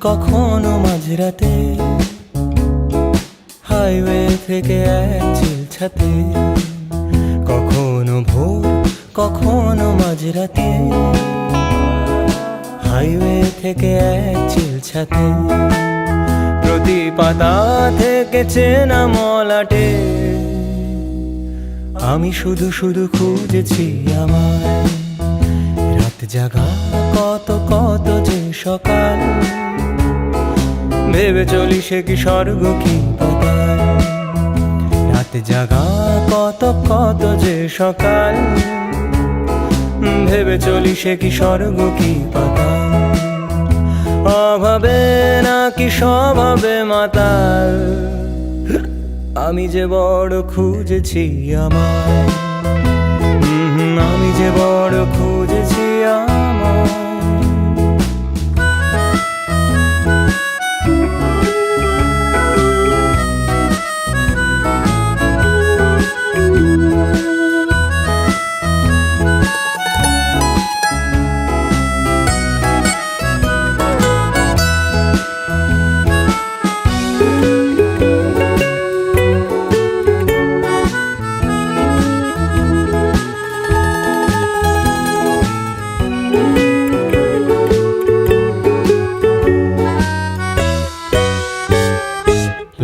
কখনো মাঝরাতে হাইওয়ে থেকে এক চিল ছাতে, কখনো ভোর কখনো মাঝরাতে হাইওয়ে থেকে এক চিল ছাতে, প্রতি পাতা থেকে চেনা মলাটে আমি শুধু শুধু খুঁজেছি আমায়। রাত জাগা কত কত যে সকাল, ভেবে চলি সে কি স্বর্গ কি পাতাল। রাত জাগা কত কত যে সকাল, ভেবে চলি সে কি স্বর্গ কি পাতাল। অভাবে নাকি স্বভাবে মাতাল, আমি যে বড় খুঁজেছি আমায়। আমি যে বড় খুঁজেছি আমায়।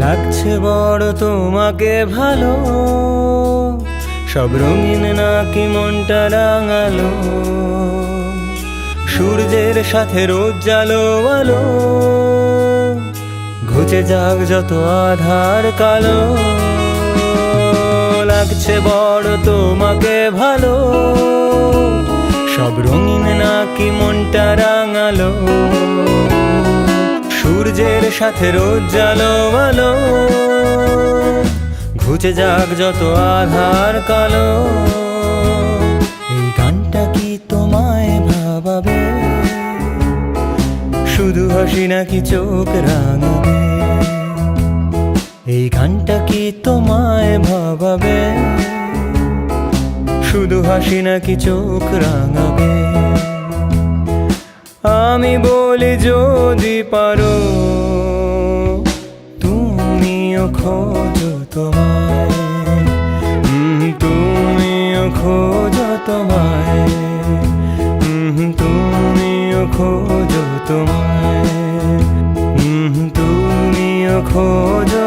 লাগছে বড় তোমাকে ভালো, সব রঙিন নাকি মনটা রাঙালো, সূর্যের সাথে রোজ জালো আলো, ঘুচে যাক যত আধার কালো। লাগছে বড় তোমাকে ভালো, সব রঙিন নাকি মনটা রাঙালো, সূর্যের সাথে রোজ জালো আলো, ঘুচে যাক যত আধার কালো। এই গানটা কি তোমায় ভাবাবে, শুধু হাসি নাকি চোখ রাঙাবে? এই গানটা কি তোমায় ভাবাবে, শুধু হাসি নাকি চোখ রাঙাবে? আমি বলি যদি পারো তুমিও খোঁজো তোমায়, তুমিও খোঁজো তোমায়, তুমিও খোঁজো তোমায়, তুমিও খোঁজো